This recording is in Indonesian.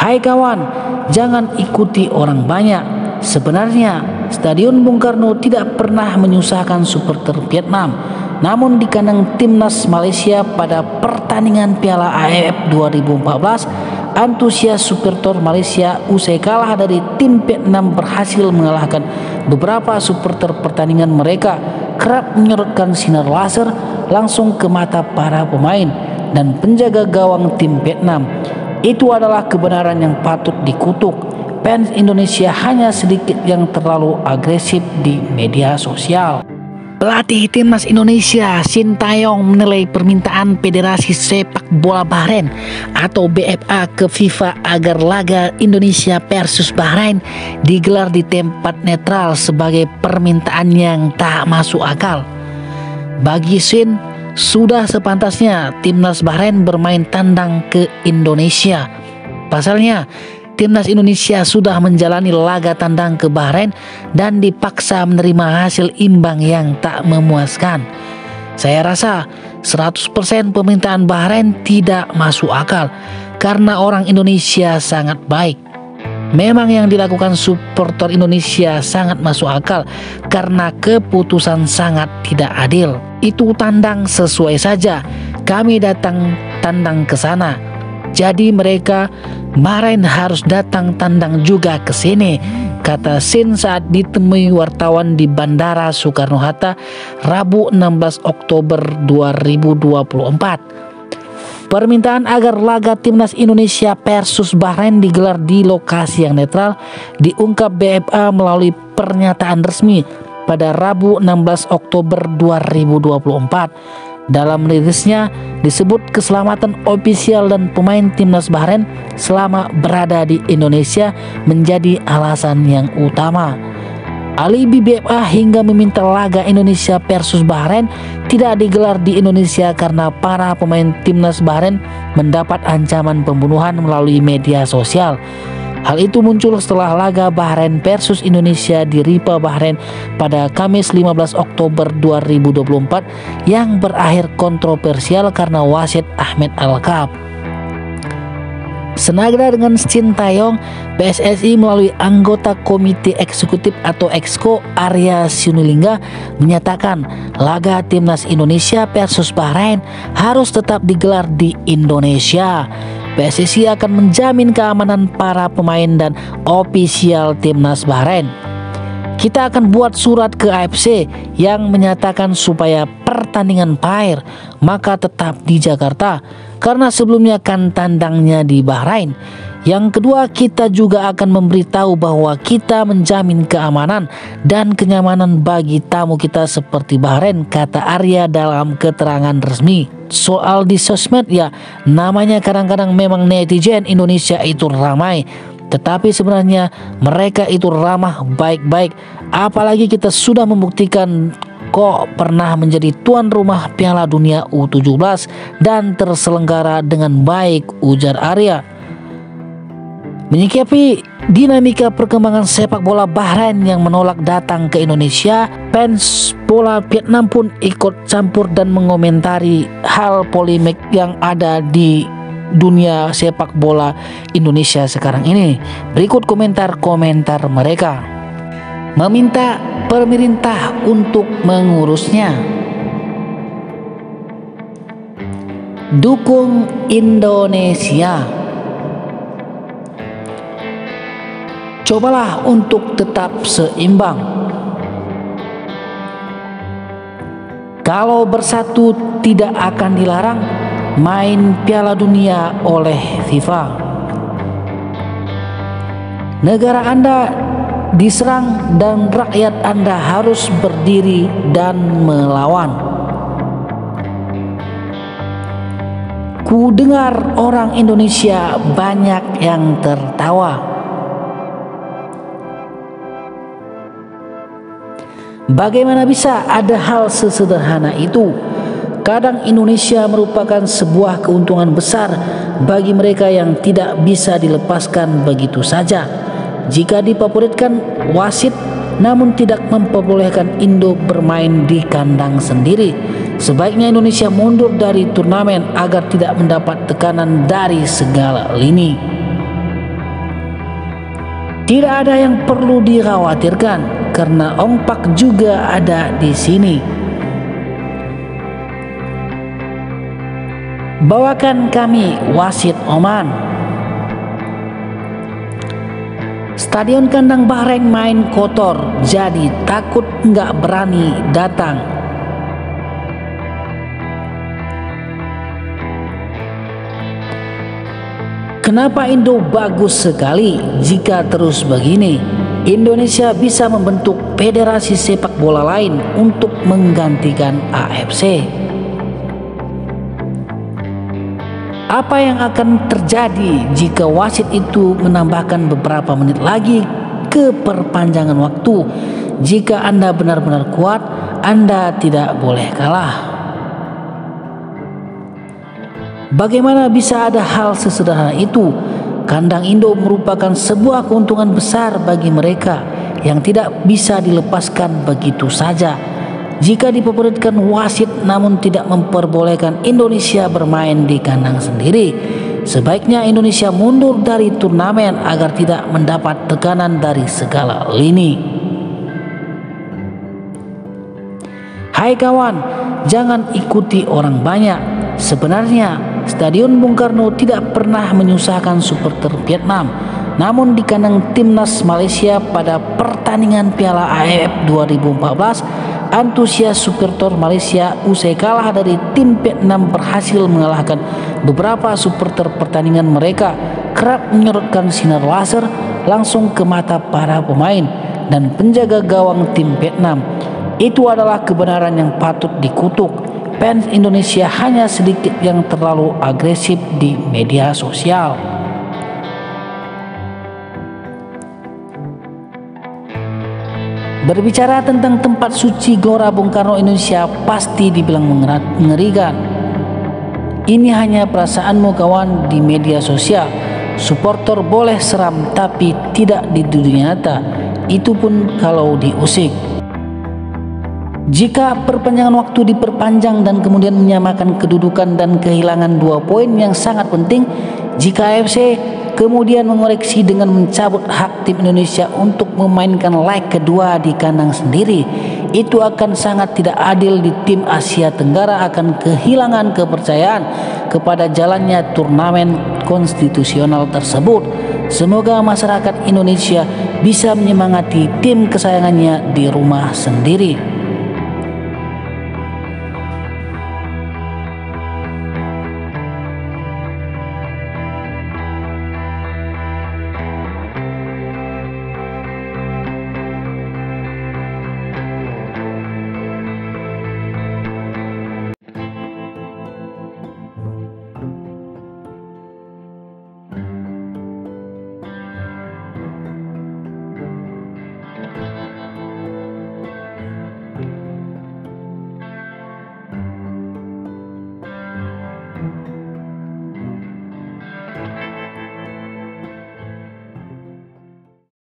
Hai kawan, jangan ikuti orang banyak. Sebenarnya Stadion Bung Karno tidak pernah menyusahkan supporter Vietnam. Namun di kandang timnas Malaysia pada pertandingan Piala AFF 2014, antusias supporter Malaysia usai kalah dari tim Vietnam berhasil mengalahkan beberapa supporter. Pertandingan mereka kerap menyorotkan sinar laser langsung ke mata para pemain dan penjaga gawang tim Vietnam. Itu adalah kebenaran yang patut dikutuk. Fans Indonesia hanya sedikit yang terlalu agresif di media sosial. Pelatih timnas Indonesia Shin Tae-yong menilai permintaan Federasi Sepak Bola Bahrain atau BFA ke FIFA agar laga Indonesia versus Bahrain digelar di tempat netral sebagai permintaan yang tak masuk akal. Bagi Shin, sudah sepantasnya timnas Bahrain bermain tandang ke Indonesia. Pasalnya, timnas Indonesia sudah menjalani laga tandang ke Bahrain dan dipaksa menerima hasil imbang yang tak memuaskan. Saya rasa 100% permintaan Bahrain tidak masuk akal karena orang Indonesia sangat baik. Memang yang dilakukan supporter Indonesia sangat masuk akal karena keputusan sangat tidak adil. Itu tandang sesuai saja, kami datang tandang ke sana. Jadi mereka Bahrain harus datang tandang juga ke sini, kata Shin saat ditemui wartawan di Bandara Soekarno-Hatta Rabu 16 Oktober 2024. Permintaan agar laga timnas Indonesia versus Bahrain digelar di lokasi yang netral diungkap BFA melalui pernyataan resmi pada Rabu 16 Oktober 2024. Dalam rilisnya disebut keselamatan ofisial dan pemain timnas Bahrain selama berada di Indonesia menjadi alasan yang utama. Alibi BFA hingga meminta laga Indonesia versus Bahrain tidak digelar di Indonesia karena para pemain timnas Bahrain mendapat ancaman pembunuhan melalui media sosial. Hal itu muncul setelah laga Bahrain versus Indonesia di Rifa, Bahrain pada Kamis 15 Oktober 2024 yang berakhir kontroversial karena wasit Ahmed Al-Kaab. Senada dengan Shin Tae-yong, PSSI melalui anggota Komite Eksekutif atau Exco Arya Sinulinga menyatakan laga timnas Indonesia versus Bahrain harus tetap digelar di Indonesia. PSSI akan menjamin keamanan para pemain dan ofisial timnas Bahrain. Kita akan buat surat ke AFC yang menyatakan supaya pertandingan PAIR maka tetap di Jakarta karena sebelumnya kan tandangnya di Bahrain. Yang kedua, kita juga akan memberitahu bahwa kita menjamin keamanan dan kenyamanan bagi tamu kita seperti Bahrain, kata Arya dalam keterangan resmi. Soal di sosmed ya, namanya kadang-kadang memang netizen Indonesia itu ramai, tetapi sebenarnya mereka itu ramah baik-baik. Apalagi kita sudah membuktikan kok pernah menjadi tuan rumah Piala Dunia U17 dan terselenggara dengan baik, ujar Arya. Menyikapi dinamika perkembangan sepak bola Bahrain yang menolak datang ke Indonesia, fans bola Vietnam pun ikut campur dan mengomentari hal polemik yang ada di dunia sepak bola Indonesia sekarang ini. Berikut komentar-komentar mereka. Meminta pemerintah untuk mengurusnya. Dukung Indonesia. Cobalah untuk tetap seimbang. Kalau bersatu tidak akan dilarang main Piala Dunia oleh FIFA. Negara Anda diserang dan rakyat Anda harus berdiri dan melawan. Ku dengar orang Indonesia banyak yang tertawa. Bagaimana bisa ada hal sesederhana itu? Kadang Indonesia merupakan sebuah keuntungan besar bagi mereka yang tidak bisa dilepaskan begitu saja. Jika difavoritkan wasit namun tidak memperbolehkan Indo bermain di kandang sendiri, Sebaiknya Indonesia mundur dari turnamen agar tidak mendapat tekanan dari segala lini. Tidak ada yang perlu dikhawatirkan karena Ong Pak juga ada di sini. Bawakan kami wasit Oman. Stadion kandang Bahrain main kotor, jadi takut nggak berani datang. Kenapa Indo bagus sekali? Jika terus begini, Indonesia bisa membentuk federasi sepak bola lain untuk menggantikan AFC. Apa yang akan terjadi jika wasit itu menambahkan beberapa menit lagi ke perpanjangan waktu? Jika Anda benar-benar kuat, Anda tidak boleh kalah. Bagaimana bisa ada hal sesederhana itu? Kandang Indo merupakan sebuah keuntungan besar bagi mereka yang tidak bisa dilepaskan begitu saja. Jika diperbolehkan wasit namun tidak memperbolehkan Indonesia bermain di kandang sendiri, sebaiknya Indonesia mundur dari turnamen agar tidak mendapat tekanan dari segala lini. Hai kawan, jangan ikuti orang banyak. Sebenarnya Stadion Bung Karno tidak pernah menyusahkan supporter Vietnam. Namun di kandang timnas Malaysia pada pertandingan Piala AFF 2014, antusias supporter Malaysia usai kalah dari tim Vietnam berhasil mengalahkan beberapa supporter. Pertandingan mereka kerap menyorotkan sinar laser langsung ke mata para pemain dan penjaga gawang tim Vietnam. Itu adalah kebenaran yang patut dikutuk. Fans Indonesia hanya sedikit yang terlalu agresif di media sosial. Berbicara tentang tempat suci Gelora Bung Karno Indonesia pasti dibilang mengerikan. Ini hanya perasaanmu kawan di media sosial. Supporter boleh seram tapi tidak di dunia nyata. Itu pun kalau diusik. Jika perpanjangan waktu diperpanjang dan kemudian menyamakan kedudukan dan kehilangan 2 poin yang sangat penting, jika AFC kemudian mengoreksi dengan mencabut hak tim Indonesia untuk memainkan leg kedua di kandang sendiri, itu akan sangat tidak adil di tim Asia Tenggara akan kehilangan kepercayaan kepada jalannya turnamen konstitusional tersebut. Semoga masyarakat Indonesia bisa menyemangati tim kesayangannya di rumah sendiri.